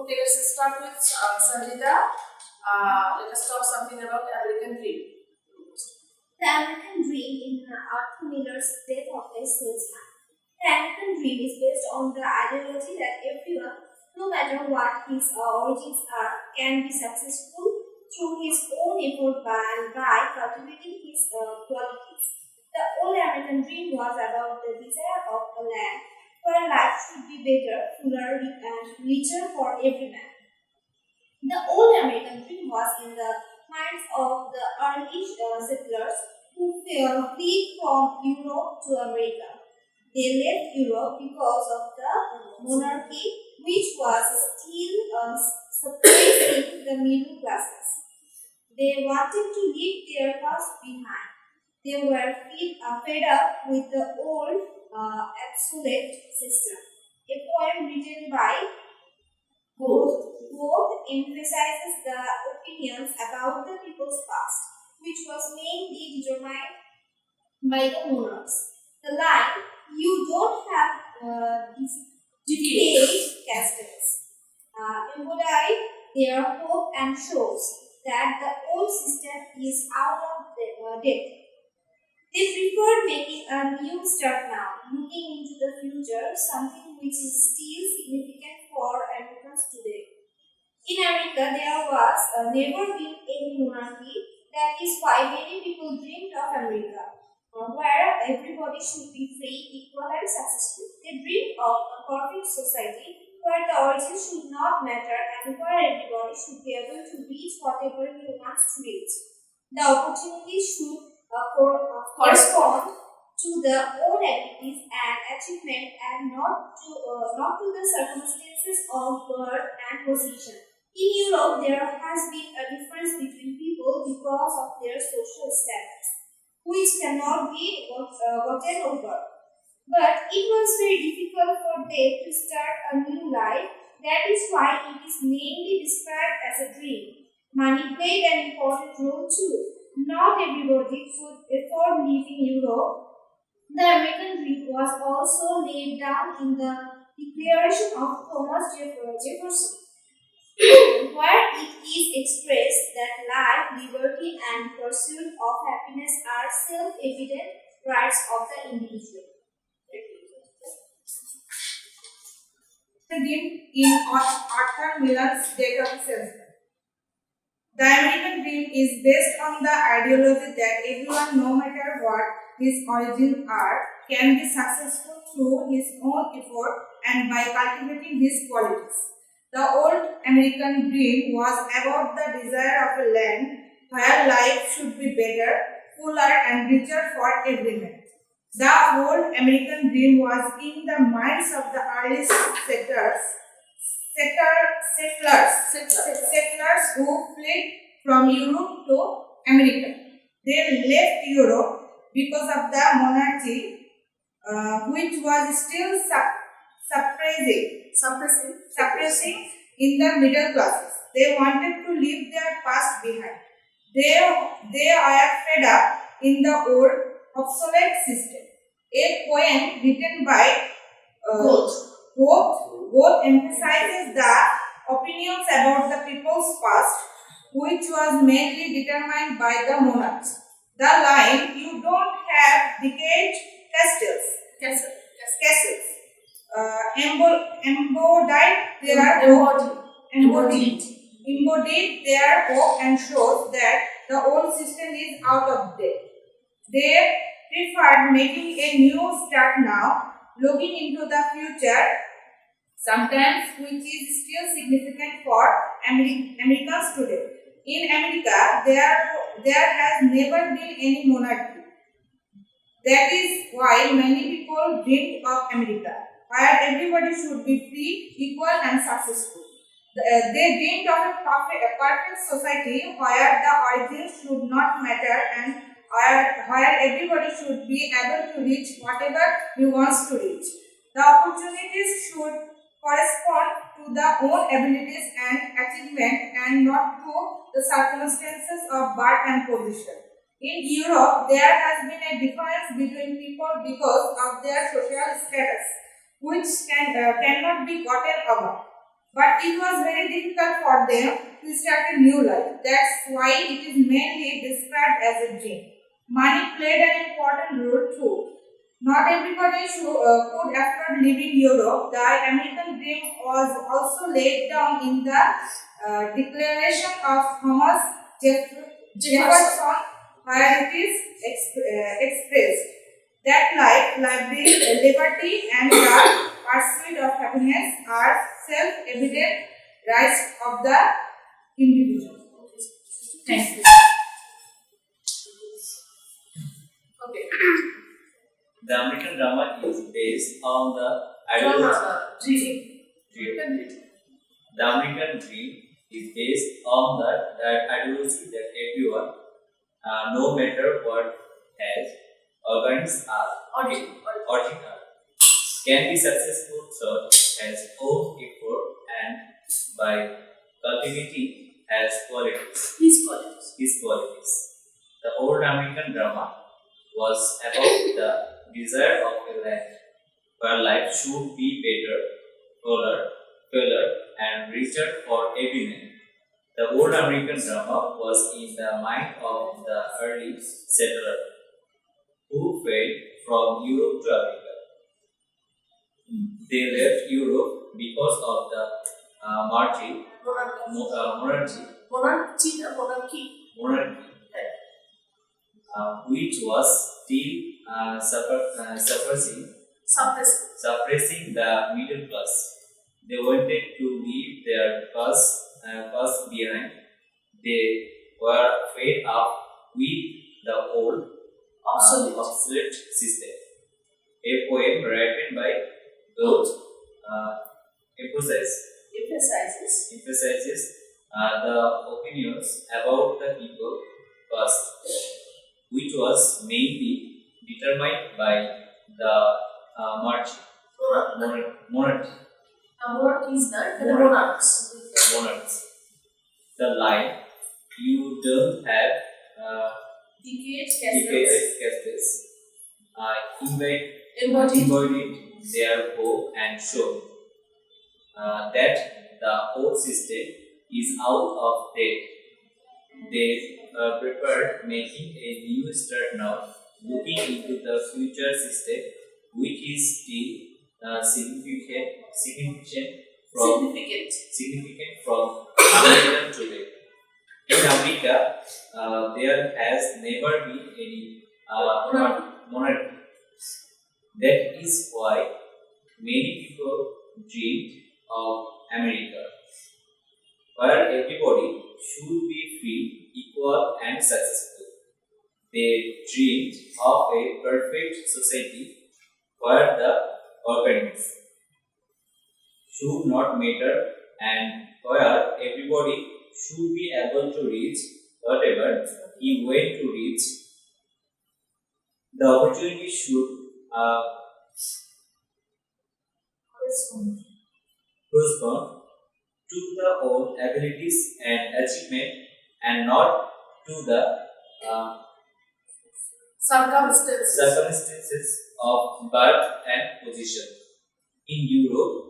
Okay, let's start with Sanjita. Let us talk something about American Dream. The American Dream in Arthur Miller's Death of a Salesman. The American Dream is based on the ideology that everyone, no matter what his origins are, can be successful through his own effort by cultivating his qualities. The old American Dream was about the desire of a land where life should be better, fuller, and richer for every man. The old American Dream was in the minds of the early settlers who fled from Europe to America. They left Europe because of the monarchy, which was still suppressing the middle classes. They wanted to leave their past behind. They were fed up with the old obsolete system. A poem written by both emphasizes the opinions about the people's past, which was mainly determined by the monarchs. The line, "You don't have these decayed castles," embodied their hope and shows that the old system is out of date. They preferred making a new start now, looking into the future, something which is still significant for Americans today. In America, there was never been any monarchy. That is why many people dreamed of America, where everybody should be free, equal, and successful. They dreamed of a perfect society where the origin should not matter and where everybody should be able to reach whatever he wants to reach. The opportunities should correspond to the own abilities and achievement and not to the circumstances of birth and position. In Europe, there has been a difference between people because of their social status, which cannot be gotten over. But it was very difficult for them to start a new life. That is why it is mainly described as a dream. Money played an important role too. Not everybody could afford leaving Europe. The American dream was also laid down in the Declaration of Thomas Jefferson, where it is expressed that life, liberty, and pursuit of happiness are self-evident rights of the individual. Dream in Arthur Miller's Death of a Salesman. The American dream is based on the ideology that everyone, no matter what his origins are, can be successful through his own effort and by cultivating his qualities. The old American dream was about the desire of a land where life should be better, fuller, and richer for every man. The old American dream was in the minds of the early settlers who fled from Europe to America. They left Europe because of the monarchy, which was still suppressing in the middle classes. They wanted to leave their past behind. They are fed up in the old obsolete system. A poem written by both emphasizes the opinions about the people's past, which was mainly determined by the monarchs. The line, "You don't have decayed castles," embodied their hope and shows that the old system is out of date. They preferred making a new start now, looking into the future, sometimes which is still significant for Americans today. In America, there has never been any monarchy. That is why many people dreamed of America, where everybody should be free, equal, and successful. They dreamed of a perfect society where the origins should not matter and where everybody should be able to reach whatever he wants to reach. The opportunities should correspond to the own abilities and achievement and not to the circumstances of birth and position. In Europe, there has been a difference between people because of their social status, which cannot be gotten over. but it was very difficult for them to start a new life. That's why it is mainly described as a dream. Money played an important role too. Not everybody could afford leaving Europe. The American dream was also laid down in the Declaration of Thomas Jefferson, where it is expressed that life, liberty, and the pursuit of happiness are self-evident rights of the individual. Thank you. Okay. The American drama is based on the Dream. The American dream is based on the ideology that everyone, no matter what, has organs are origin can be successful through as own effort and by cultivating as qualities. His qualities. The old American drama was about the desire of a land where life should be better, fuller, and richer for every man. The old American drama was in the mind of the early settler who fled from Europe to America. They left Europe because of the monarchy, which was still suppressing the middle class. They wanted to leave their past behind. They were fed up with the old obsolete system. A poem written by Goethe emphasizes the opinions about the people past, which was mainly determined by the monarchy. Monarchs. The line, you don't have decades castles, embodied their hope and show that the old system is out of date. They prepared making a new start now, looking into the future system, which is still significant from America today. In America, there has never been any monarchy. That is why many people dreamed of America, where everybody should be free, equal, and successful. They dreamed of a perfect society where the organics should not matter and where everybody should be able to reach whatever he went to reach. The opportunity should correspond to the own abilities and achievement and not to the circumstances of birth and position. In Europe,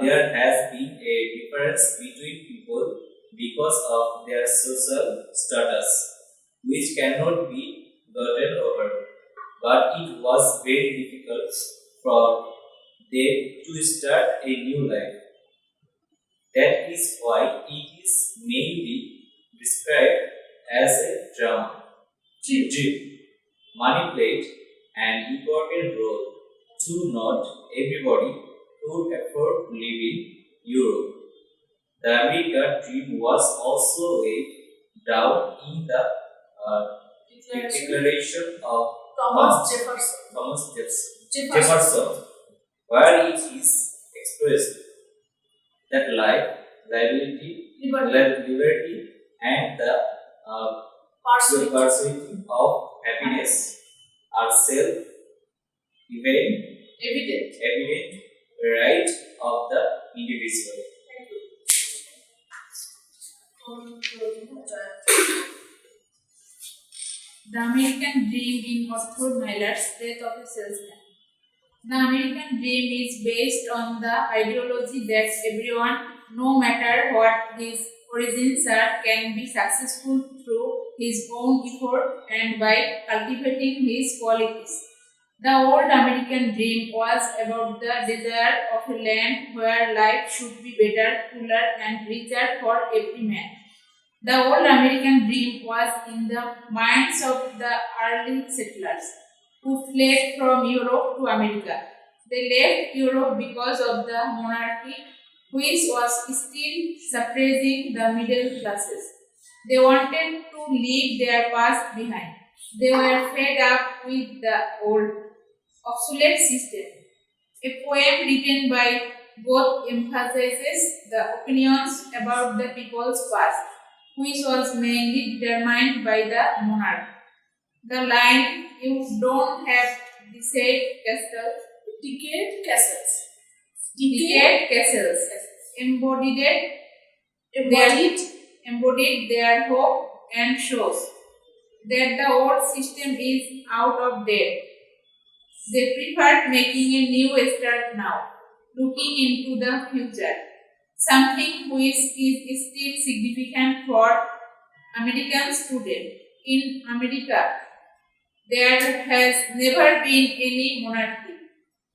there has been a difference between people because of their social status, which cannot be gotten over. But it was very difficult for them to start a new life. That is why it is mainly described as a drama. Dream. Money played an important role to not everybody could afford living Europe. The American dream was also laid down in the Declaration of Thomas Jefferson, where it is expressed that life, liberty, and the pursuit of happiness are evident right of the individual. The American Dream in Oxford Miller's Death of a Salesman. The American Dream is based on the ideology that everyone, no matter what his origins are, can be successful through his own effort and by cultivating his qualities. The old American dream was about the desire of a land where life should be better, cooler, and richer for every man. The old American dream was in the minds of the early settlers who fled from Europe to America. They left Europe because of the monarchy, which was still suppressing the middle classes. They wanted to leave their past behind. They were fed up with the old, obsolete system. A poem written by both emphasizes the opinions about the people's past, which was mainly determined by the monarch. The line, "You don't have Decayed castles. decayed castles," embodied Embodied. their hope and shows that the old system is out of date. They preferred making a new start now, looking into the future, something which is still significant for Americans today. In America, there has never been any monarchy.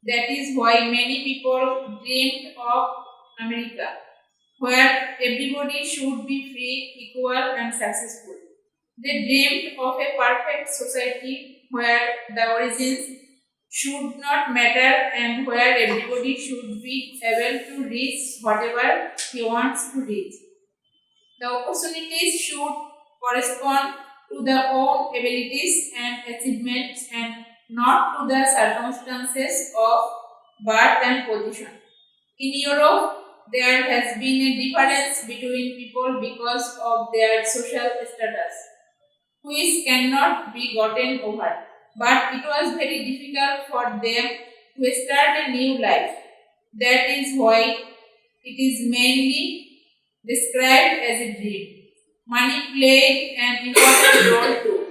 That is why many people dreamed of America, where everybody should be free, equal, and successful. They dreamed of a perfect society where the origins should not matter and where everybody should be able to reach whatever he wants to reach. The opportunities should correspond to their own abilities and achievements and not to the circumstances of birth and position. In Europe, there has been a difference between people because of their social status, which cannot be gotten over. But it was very difficult for them to start a new life. That is why it is mainly described as a dream. Money played an important role too.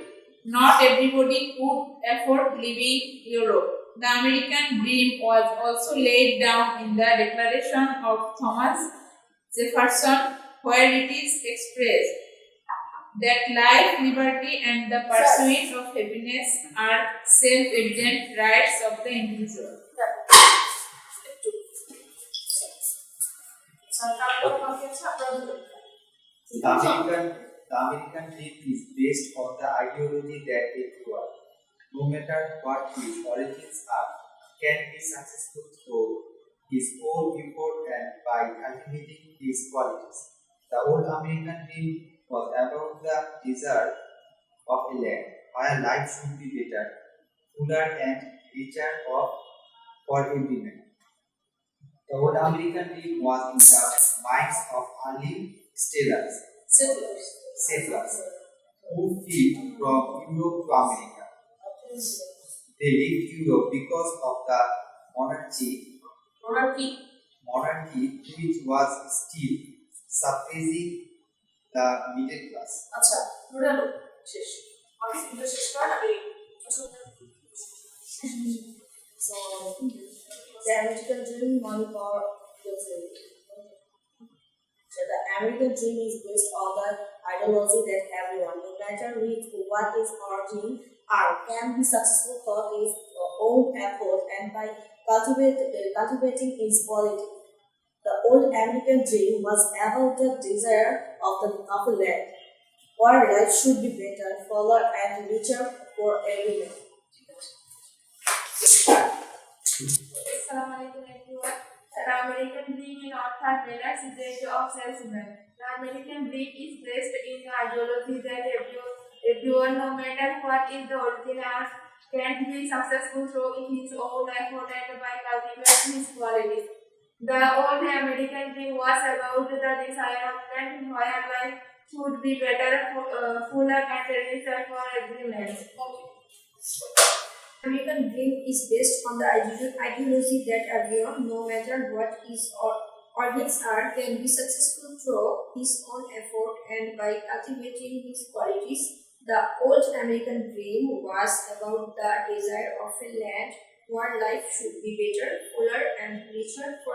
Not everybody could afford living in Europe. The American dream was also laid down in the Declaration of Thomas Jefferson, where it is expressed that life, liberty, and the pursuit of happiness are self-evident rights of the individual. The American dream is based on the ideology that everyone, no matter what his origins are, can be successful through his own effort and by cultivating his qualities. The old American dream was about the desire of a land where life should be better, cooler, and richer for every man. The old American dream was in the minds of early settlers who fled from Europe to America. They left Europe because of the monarchy which was still suppressing the middle class. আচ্ছা নুরালু শেষ আমি কিন্তু শেষ করার আগে So, the American dream one for so the American dream is based on the ideology that everyone, no matter with what his origin are, can be successful for his own effort and by cultivating his quality. The old American dream was about the desire of a land where life should be better, fuller, and richer for everyone. Assalamualaikum everyone. The American dream in author Taylor's is the age of Salesman. The American dream is based in the ideology that everyone, no matter what is the origin, can be successful through his own effort and by cultivating his qualities. The old American dream was about the desire of land where life should be better, fuller, and richer for every man. American dream is based on the ideology that everyone, no matter what his origins are, can be successful through his own effort and by cultivating his qualities. The old American dream was about the desire of a land where life should be better, fuller, and richer for